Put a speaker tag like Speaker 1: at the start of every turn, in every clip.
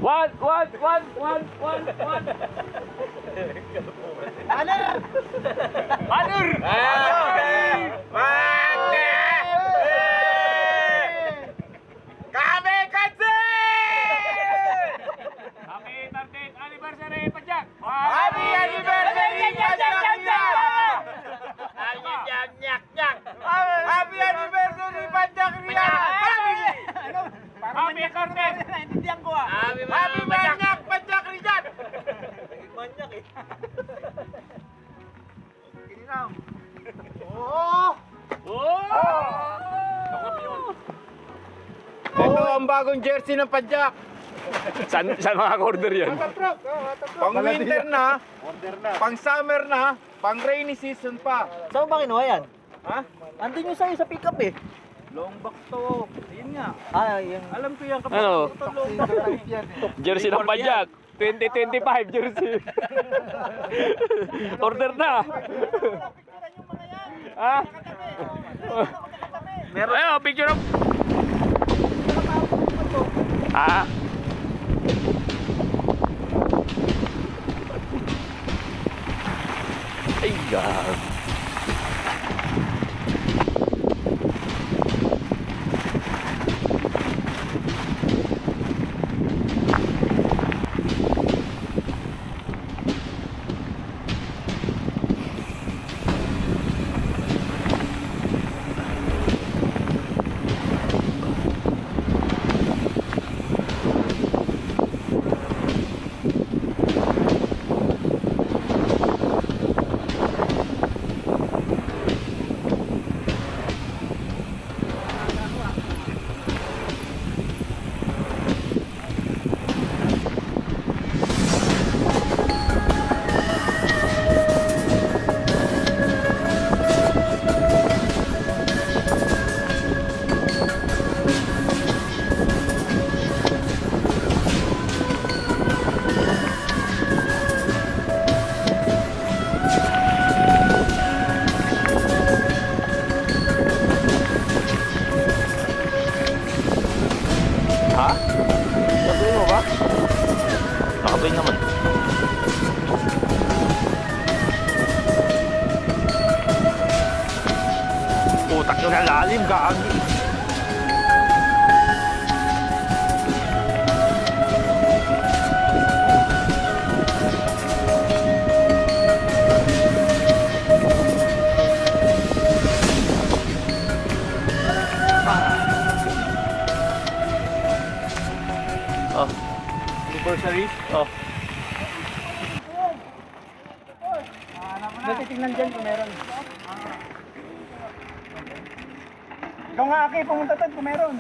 Speaker 1: One.
Speaker 2: Banner!
Speaker 1: Happy 30th anniversary, Pajak!
Speaker 2: Happy anniversary, Pajak! Happy anniversary, Pajak Ria!
Speaker 1: Happy 30th!
Speaker 2: Naintindihan ko ah! Happy Manyak, Pajak Rizal! Manyak eh! Kininaw! Ito ang bagong jersey ng Pajak!
Speaker 1: Saan makaka-order yan?
Speaker 2: Pang winter na, pang summer na, pang rainy season pa.
Speaker 3: Saan ba kinuha yan?
Speaker 2: Ha?
Speaker 3: Andun yung sa'yo sa pickup eh.
Speaker 2: Long box to. Yun nga.
Speaker 3: Ah, yung...
Speaker 2: Alam ko yan kapag
Speaker 1: Ano?
Speaker 2: ito long box type yan.
Speaker 1: Jersey ng Pajak. 2025 jersey. Order na. Ha?
Speaker 2: Meron.
Speaker 1: Ayun, picture of... Ah. Ay, God. Ha? Sabihin mo ba? Nakabay naman. Utak yun ang lalim, gaagi. Oh.
Speaker 2: Anniversary?
Speaker 1: Oh.
Speaker 3: Natitignan dyan kung meron.
Speaker 2: Ikaw nga Aki, pumunta tayo kung meron.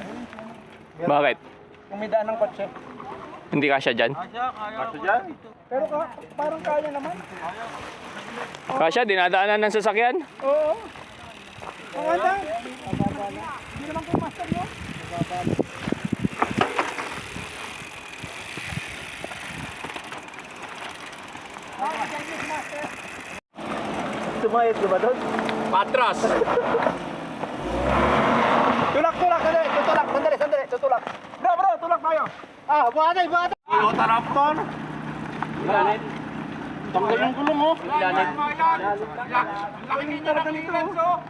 Speaker 1: Bakit?
Speaker 2: Kung may daan ng kotse.
Speaker 1: Hindi kasya dyan?
Speaker 2: Kaso dyan? Pero parang kaya naman.
Speaker 1: Kasya, dinadaanan ng sasakyan?
Speaker 2: Oo. Ang ganda. Hindi naman kung master mo.
Speaker 3: Sumayot ka ba doon?
Speaker 1: Patras!
Speaker 2: Tulak, sandali. Tutulak. Bro, tulak tayo. Buhatay. Toyota Raptor.
Speaker 1: Ilanit.
Speaker 2: Tanggal yung gulong, oh.
Speaker 1: Ilanit.
Speaker 2: Laki ng talaga nito.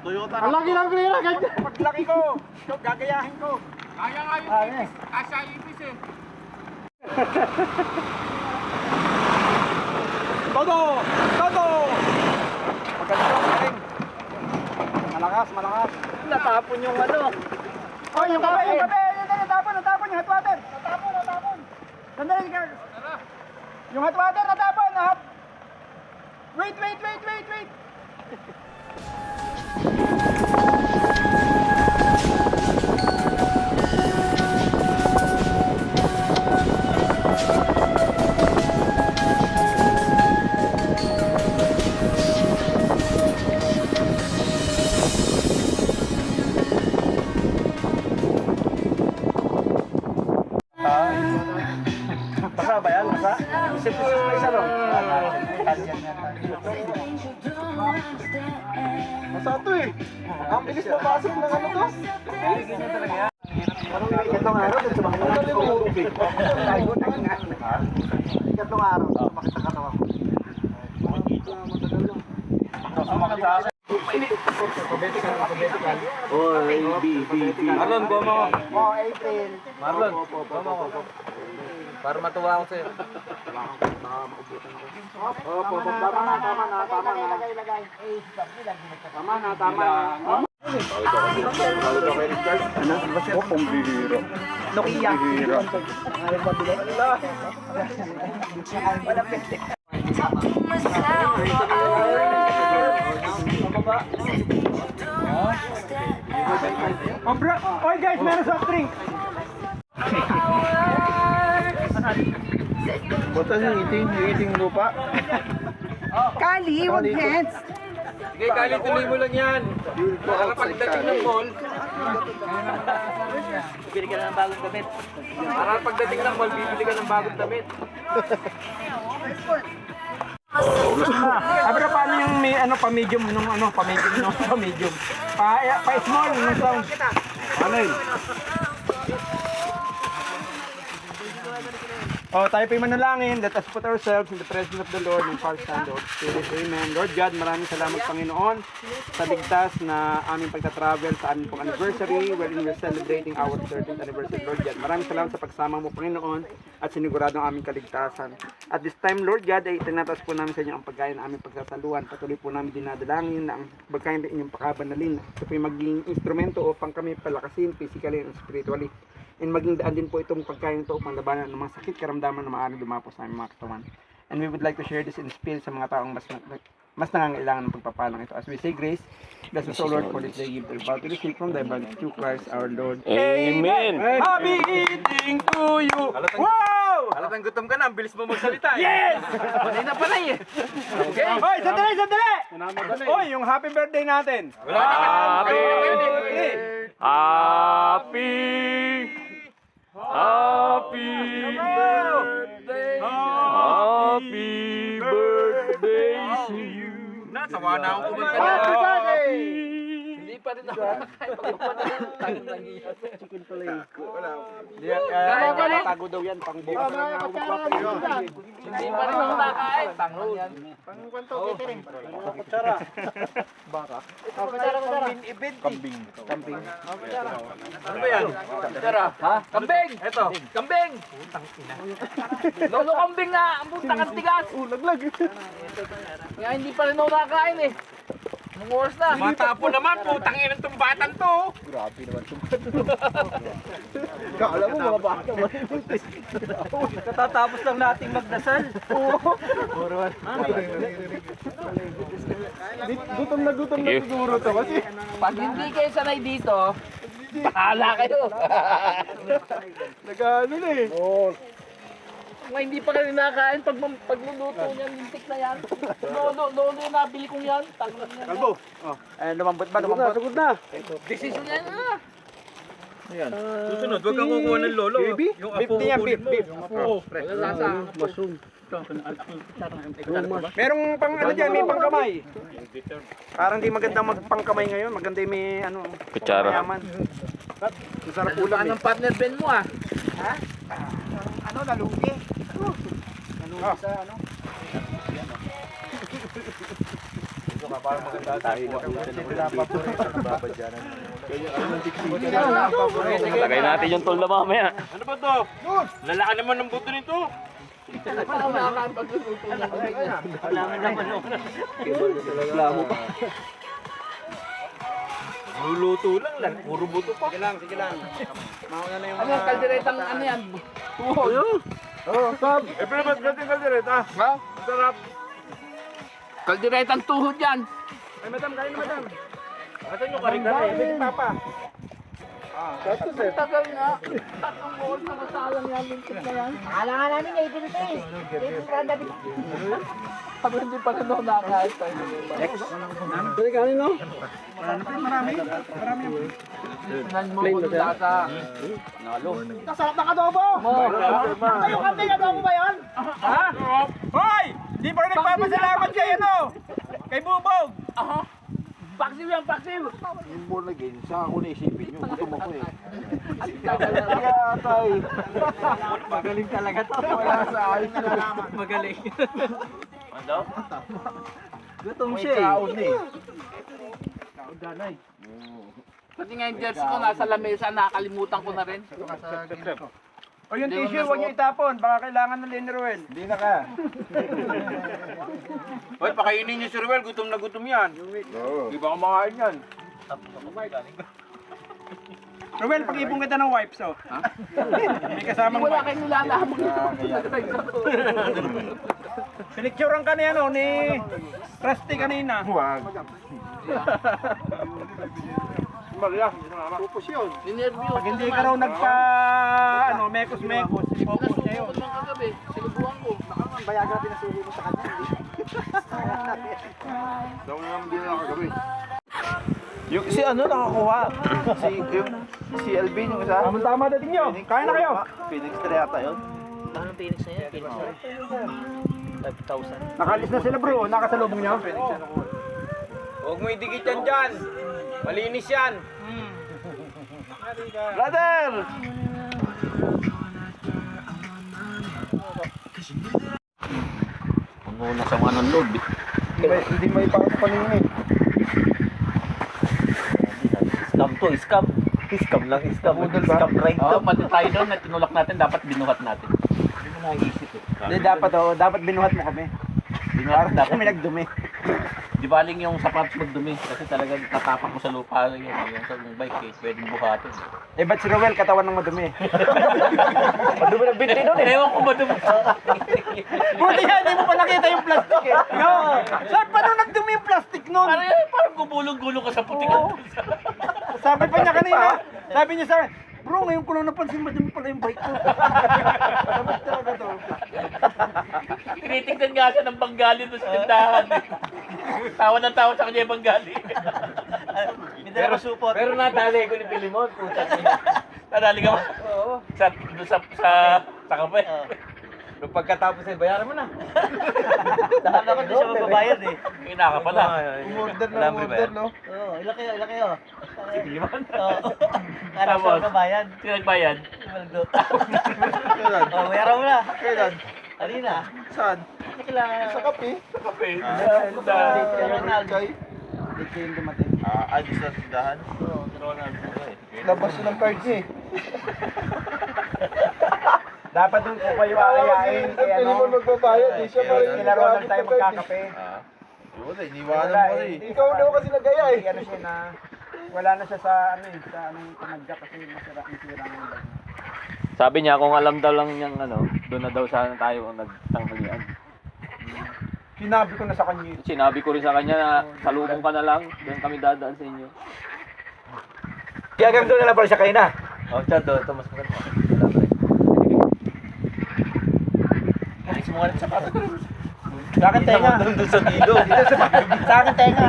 Speaker 2: Toyota Raptor. Ang laki ng klira, ganyan. Paglaki ko, gagayahin ko. Kaya nga yung Kasya ipis eh. Todo! Magaling. Malakas.
Speaker 3: Natapon yung ano.
Speaker 2: Oh, yung kape. Natapon yung hot water. Natapon. Sandali ka. Yung hot water natapon. Wait. Basa ba yan? Basa? Isip-isip na isa lang. Basa ito eh. Ang bilis mapasok ng ano to? Ganyan talaga yan. Ito nga rin sa mga tatlong araw. Sumakit ang katawan ko. Sumakit sa akin.
Speaker 3: Marlon, goma ko.
Speaker 2: Oh, April.
Speaker 3: Marlon, goma ko. Para matuwa ako sa'yo.
Speaker 2: Opo, tama na. Ilagay. Tama na. Nokia. Oy guys, meron soft drink.
Speaker 3: Butas yung eating lupa.
Speaker 2: Kali, wag hands.
Speaker 3: Sige, Kali, tuloy mo lang yan. Para pagdating ng mall. Bibili ka na ng bagong damit. Para pagdating ng mall, bibili ka ng bagong damit.
Speaker 2: Sabi ka paano yung may pa-medium nung pa-medium. Pa-small nung sound. Ano yun? Oh, tayo po'y manalangin. Let us put ourselves in the presence of the Lord and far stand Lord. Amen. Lord God, maraming salamat Panginoon sa ligtas na aming pagta-travel sa aming pong anniversary wherein we're celebrating our 13th anniversary. Lord God, maraming salamat sa pagsama mo Panginoon at sinigurado ang aming kaligtasan. At this time, Lord God, ay tinataas po namin sa inyo ang pagkain ng aming pagsasaluhan. Patuloy po namin dinadalangin na ang pagkain ng inyong pakabanalin. Ito po'y maging instrumento upang kami palakasin physically and spiritually. And maging daan din po itong pagkain ito upang labanan ng mga sakit karamdaman na maaaring dumapo sa aming mga katawan. And we would like to share this in spirit sa mga taong mas nangangailangan ng pagpapalang ito. As we say grace, bless us, O Lord, for this day give their bow to receive from thy body through Christ our Lord.
Speaker 1: Amen.
Speaker 2: Happy eating to you! Wow!
Speaker 3: Halatang gutom ka na, ang bilis mo magsalita.
Speaker 2: Yes!
Speaker 3: Panay na panay eh. Okay.
Speaker 2: Hoy, sandali! Hoy, yung happy birthday natin!
Speaker 1: Happy birthday to you.
Speaker 3: Sawa na ako kumanta.
Speaker 2: Happy birthday!
Speaker 3: Hindi pa rin ako nakakain. Chicken pala yun.
Speaker 2: Tago daw yan, pang bukas.
Speaker 3: Hindi pa rin ako nakakain. Tango yan.
Speaker 2: Kambing.
Speaker 3: Ano ba yan? Kutsara. Ha? Kambing! Eto. Kambing! Lolo kambing nga! Ang putang antigas!
Speaker 2: Laglag.
Speaker 3: Nga hindi pa rin ako nakakain eh. Anong oras na?
Speaker 1: Matapo naman, putang ina itong batang to.
Speaker 2: Kala mo mga bata mo.
Speaker 3: Katatapos lang nating magdasal.
Speaker 2: Gutom na siguro to kasi.
Speaker 3: Pag hindi kayo sanay dito, bahala kayo.
Speaker 2: Nag-ano na eh.
Speaker 3: Nga hindi pa kayo nakakain pag luluto niyan, lintik na yan. Lolo yung nabili kong yan. Tangan yan.
Speaker 2: Kalbo. Lumambot ba? Sugod na.
Speaker 3: Decision yan na.
Speaker 1: Susunod, wag kang kukuha ng lolo.
Speaker 2: Baby?
Speaker 1: Yung
Speaker 2: Beef
Speaker 1: apo
Speaker 2: niya,
Speaker 1: kukunin mo.
Speaker 2: beef.
Speaker 3: Wala lasa.
Speaker 2: Merong pang ano dyan, may pangkamay. Parang di magandang magpangkamay ngayon. Maganda yung may ano.
Speaker 1: Kutsara.
Speaker 2: Mayaman. Masarap ulam eh.
Speaker 3: Anong partner Ben mo ah?
Speaker 2: Ano, nalugi. Nalugi sa ano.
Speaker 1: Lagay natin yung tol na mamaya.
Speaker 3: Ano ba to? Lalaki naman ng buto nito. Nakakain pag luluto niya. Kailangan naman o.
Speaker 2: Reklamo pa.
Speaker 3: Luluto lang, puro buto pa.
Speaker 2: Sige lang. Mauna na yung
Speaker 3: Ano yung kalderetang ano yan? Tuhod.
Speaker 2: Oh, Sam. Pero ba't gating kaldereta?
Speaker 3: Ha? Sarap. Kalderetang tuhod yan.
Speaker 2: Ay, madam, kain na madam.
Speaker 3: Asan yung kare-kare?
Speaker 2: Sige, papa.
Speaker 3: Tagal nga. Tatlong oras na masalang yan. Lintik na yan.
Speaker 4: Akala nga namin na ipinit eh. Ipinit ka na dapat.
Speaker 3: Sabi hindi pa rin ako nakakain.
Speaker 2: Sige, kanin no? Marami.
Speaker 3: Tingnan mo kung lasa.
Speaker 4: Kasarap ng adobo! Ito yung kambing adobo ba yun?
Speaker 2: Ha? Hoy! Di pa rin nagpapasalamat kay ano? Kay Bubog.
Speaker 3: Paksiw yan, paksiw!
Speaker 5: Yung born again, saan ako naisipin yun? Gutom ako eh.
Speaker 2: Magaling talaga to.
Speaker 5: Wala sa ayos na naman.
Speaker 2: Magaling.
Speaker 3: Ano?
Speaker 2: Gutom
Speaker 5: May
Speaker 2: siya eh.
Speaker 5: kaon eh.
Speaker 3: Pati nga yung jersey ko nasa lamesa, nakakalimutan ko na rin.
Speaker 2: O yung tissue, huwag niyo itapon. Baka kailangan ng Lineruel.
Speaker 5: Hindi na ka.
Speaker 1: Hoy, pakainin niyo si Ruel. Gutom na gutom yan.
Speaker 5: Oo.
Speaker 1: Di ba kumakain yan?
Speaker 2: Ruel, pag-ipon kita ng wipes, oh. May kasamang
Speaker 3: Wala
Speaker 2: wipes.
Speaker 3: kayong nilalaman ito.
Speaker 2: Pinicturean ka na yan, oh, ni Rusty kanina.
Speaker 5: Huwag.
Speaker 2: Maria.
Speaker 3: Ninervyo.
Speaker 2: Pag hindi ka raw nagpa, mekos-mekos, focus niya yun.
Speaker 3: Nasuko ko ng kagabi, sinubuhan ko.
Speaker 4: Bayagan natin ang suhi mo sa kanya.
Speaker 5: Daw na naman din ako kagabi.
Speaker 6: Yung si ano nakakuha? Si Alvin yung isa?
Speaker 2: Tama dating nyo. Kaya na kayo.
Speaker 6: Phoenix 3 yata yun.
Speaker 4: Anong Phoenix na yan? Phoenix na. 5,000.
Speaker 2: Nakalis na sila bro, nakasalubong nyo.
Speaker 1: Huwag mo idikit yan dyan. Malinis yan.
Speaker 6: Brother!
Speaker 3: Muna sa mga nanood.
Speaker 6: Hindi may pangapanin eh.
Speaker 3: Scam to, scam.
Speaker 6: Scam lang, scam.
Speaker 3: Scam right to. Pati tayo doon na tinulak natin, dapat binuhat natin. Hindi mo naisip eh.
Speaker 2: Hindi, dapat binuhat mo kami.
Speaker 3: Binuhat dapat.
Speaker 2: Kami nagdumi.
Speaker 3: Di baling yung sapatos magdumi kasi talagang tatapak mo sa lupa yung sa bike eh, pwedeng buhatin.
Speaker 2: Eh, ba't si Ruel katawan ng madumi?
Speaker 3: Madumi ng binti doon eh. Ewan ko madumi.
Speaker 2: Buti yan, hindi mo pa nakita yung plastic eh. No. Saan pa nung nagdumi yung plastic nun?
Speaker 3: Parang gumulong-gulong ka sa putikan.
Speaker 2: Sabi pa niya kanina, sabi niya sa akin, bro, ngayon ko lang napansin madumi pala yung bike ko. Sabi talaga to.
Speaker 3: Tinitignan nga siya ng Bengali doon sa tindahan eh. Tawa ng tawa sa kanya yung Bengali.
Speaker 1: Pero natali ko ni Pilimon.
Speaker 3: Nadali ka ba? Oo. Doon sa kape.
Speaker 1: Nung pagkatapos ay bayaran mo na.
Speaker 4: Akala ko di siya magbabayad eh.
Speaker 3: Inaka pala.
Speaker 6: Umorder na umorder, no?
Speaker 4: Oo, ilan kayo, ilan kayo?
Speaker 3: Liman.
Speaker 4: Oo. Akala ko siya magbabayad.
Speaker 3: Sino nagbayad?
Speaker 4: Maldo.
Speaker 6: Kailan?
Speaker 4: Oo, bayaran mo na.
Speaker 6: Kailan?
Speaker 4: Kanina.
Speaker 6: Saan?
Speaker 4: Hindi kailangan.
Speaker 6: Sa kape?
Speaker 3: Sa kape.
Speaker 6: Kay?
Speaker 2: Hindi kayo dumating.
Speaker 6: Adis na tindahan?
Speaker 4: Oo, Ronald.
Speaker 6: Labas na ng card niya eh.
Speaker 2: Dapat doon ko kayo aayain. Kaya
Speaker 5: Pili mo magbabayad, di siya pa rin.
Speaker 2: Kila Ronald tayo magkakape.
Speaker 6: Wala, iniwanan mo kasi.
Speaker 5: Ikaw daw kasi nagaya eh.
Speaker 2: Ano siya na, wala na siya sa anong panagda kasi masira ng bag niya.
Speaker 3: Sabi niya kung alam daw lang niyang doon na daw sana tayo ang nagtanghalian.
Speaker 2: Sinabi ko na sa kanya.
Speaker 3: Sinabi ko rin sa kanya na salubong ka na lang, doon kami dadaan sa inyo.
Speaker 2: Kaya hanggang doon na lang pala siya kanina.
Speaker 6: Oh, chat doon. Ito mas maganda.
Speaker 3: Alis mo nga rin sa pato.
Speaker 2: Sa akin tenga.
Speaker 6: Doon sa ilog.
Speaker 2: Sa akin tenga.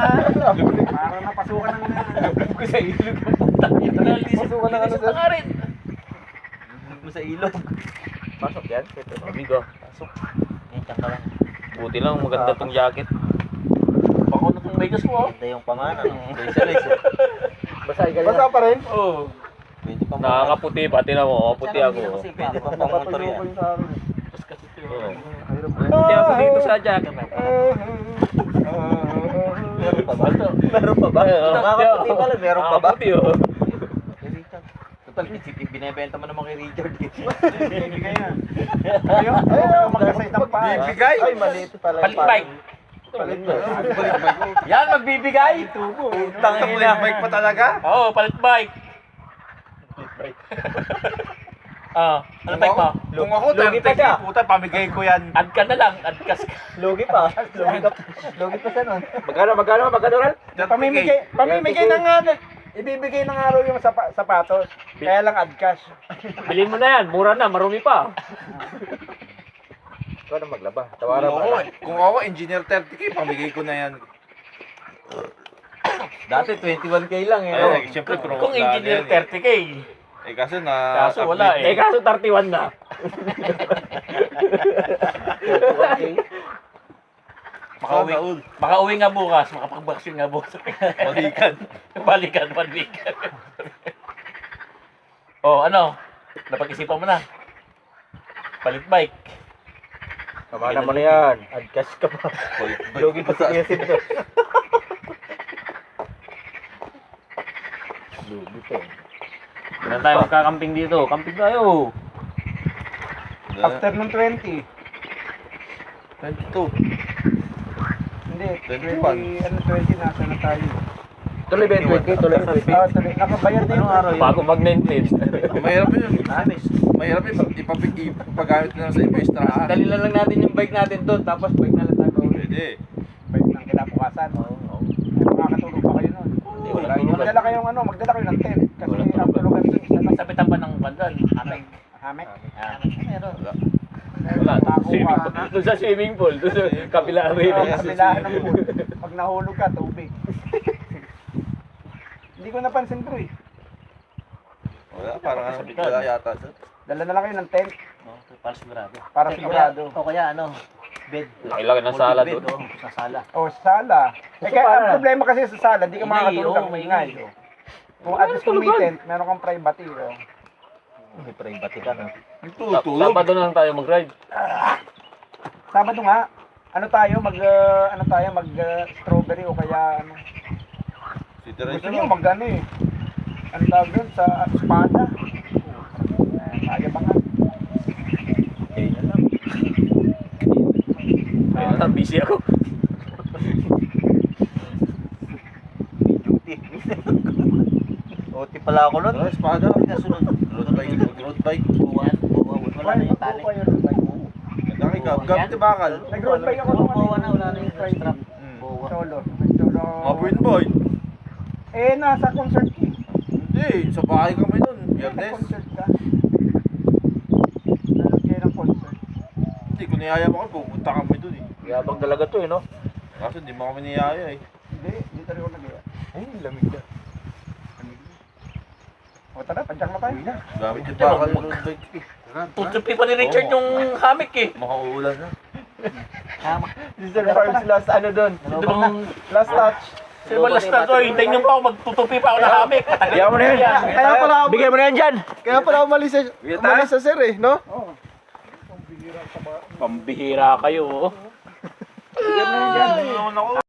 Speaker 2: Parang napasukan ng
Speaker 3: Ko sa ilog yung putang ina.
Speaker 6: Pasukan ng ano
Speaker 3: Sa nga rin.
Speaker 6: mo sa ilog. Pasok yan.
Speaker 3: Amigo.
Speaker 6: Pasok.
Speaker 3: Buti lang maganda tong jacket. Bako na tong megas mo.
Speaker 6: Ganda yung pangalan. Specialize eh.
Speaker 5: Basa pa rin?
Speaker 3: Oo.
Speaker 6: Pwede pang
Speaker 3: Nakakaputi pati na mo. Puti ako.
Speaker 6: Pwede pang pamotor yan.
Speaker 3: Oo. Puti ako dito sa jacket.
Speaker 6: Meron pa ba? Meron pa ba? Nakakaputi pala. Meron pa ba?
Speaker 3: Puti oh.
Speaker 6: Total, binibenta mo naman kay Richard eh.
Speaker 2: bibigay na. Ayaw, magkasay ng pa.
Speaker 5: Bibigay?
Speaker 6: Ay, maliit pala.
Speaker 3: Palit bike.
Speaker 6: Palit ba?
Speaker 3: Yan, magbibigay.
Speaker 6: Tangina.
Speaker 5: Bike pa talaga?
Speaker 3: Oo, palit bike. Ano bike mo?
Speaker 5: Kung ako,
Speaker 6: Lugi pa siya.
Speaker 5: puta, pamigay ko yan.
Speaker 3: Add ka na lang, adkas ka.
Speaker 6: Logi pa. Logi pa siya nun.
Speaker 2: Magkano rin? Pamimigay na nga. Ibibigay na nga raw yung sapatos. Kaya lang add cash.
Speaker 3: Bilhin mo na yan, mura na, marumi pa.
Speaker 6: Ikaw na maglaba.
Speaker 5: Kung ako, engineer 30K, pamigay ko na yan.
Speaker 6: Dati 21K lang eh.
Speaker 5: Ay, siyempre,
Speaker 3: Kung engineer 30K.
Speaker 5: Eh, kaso na...
Speaker 3: Kaso wala eh. Kaso 31 na.
Speaker 5: Makauwi
Speaker 3: Baka uwi nga bukas, makapag-vaccine nga bukas.
Speaker 5: Balikan.
Speaker 3: Balikan, 1 week. Oh, ano? Napag-isipan mo na. Palit bike.
Speaker 6: Tama naman na yan. Adcast ka pa. Lugi pa sa iyasin to. Lugi to.
Speaker 3: Kailan tayo magkakamping dito? Camping tayo.
Speaker 2: After ng 20.
Speaker 5: 22.
Speaker 2: Hindi,
Speaker 5: 21.
Speaker 2: 20 nasa na tayo.
Speaker 6: Tuloy ba yung 20? Tuloy yung 20?
Speaker 2: Nakabayad din. Anong araw
Speaker 3: Bago mag-name-name.
Speaker 5: Mahirap yun. Mahirap yun. Ipagamit na lang sa iba yung strahan.
Speaker 1: Dali na lang natin yung bike natin doon, tapos bike na lang tayo pauwi.
Speaker 5: Pwede.
Speaker 2: Bike ng kinabukasan. Makakatulog pa kayo nun. Magdala kayong magdala kayo ng tent. Kasi ang tulugan din, isa lang.
Speaker 3: Sabitan pa ng pandan. Amek.
Speaker 2: Hamek.
Speaker 3: Meron.
Speaker 5: Wala.
Speaker 3: Wala. Swimming pool. Doon sa swimming pool. Doon sa kabilaan rin.
Speaker 2: Kabilaan ng pool. Pag nahulog ka, tubig. Hindi ko napansin bro eh.
Speaker 5: Wala. Parang wala yata doon.
Speaker 2: Dala na lang kayo ng tent
Speaker 3: Para sigurado.
Speaker 2: para sigurado.
Speaker 6: O kaya bed.
Speaker 3: Laki-laki ng sala doon.
Speaker 6: Sa sala.
Speaker 2: O, sa sala. Eh, kaya ang problema kasi sa sala, di ka makakatulog
Speaker 3: oo,
Speaker 2: ang
Speaker 3: maingay.
Speaker 2: ingay. Kung at least kung may tent, meron kang privacy. Oh.
Speaker 6: May private ka na.
Speaker 5: Tutulog.
Speaker 3: Sabado na lang tayo mag-ride.
Speaker 2: Sabado nga, mag strawberry o kaya ano.
Speaker 5: City Rice
Speaker 2: Gusto nyo mag ano tawag doon sa espada. Kaya ba nga?
Speaker 3: Ayun, busy ako.
Speaker 6: Oti pala ako nun.
Speaker 5: Ano, espada.
Speaker 6: Kasunod.
Speaker 5: Road bike. Road bike.
Speaker 6: Wala na yung tali.
Speaker 5: Laki ka. Gamit yung bakal.
Speaker 2: Nag-road bike ako nung
Speaker 6: Wala na yung strap.
Speaker 2: solo.
Speaker 5: Mapwin boy.
Speaker 2: Nasa concert ka.
Speaker 5: Hindi. Sa bahay kami nun.
Speaker 2: Nasa
Speaker 5: Biyernes.
Speaker 2: concert ka. Nanood kayo ng concert.
Speaker 5: Hindi ko niyaya mo kami. Pupunta kami dun eh.
Speaker 6: Yabang talaga to no?
Speaker 5: Kaso hindi mo kami niyaya eh.
Speaker 2: Hindi talaga ako nagawa.
Speaker 6: Ay, lamig na.
Speaker 2: O tara, padyang na tayo.
Speaker 5: Gamit yung bakal yung road bike.
Speaker 3: Tutupi pa ni Richard yung hamik eh.
Speaker 5: Makauulan na.
Speaker 6: Mr. Farms last ano doon? Last touch.
Speaker 3: Sino ba last na to? Hintayin niyo pa ako, magtutupi pa ako ng hamik.
Speaker 6: Bigyan mo na yan.
Speaker 4: Kaya pala,
Speaker 6: Bigyan mo na yan dyan.
Speaker 4: kaya pala umalis sa sir eh, no?
Speaker 3: Pambihira kayo.
Speaker 5: Bigyan mo na yan.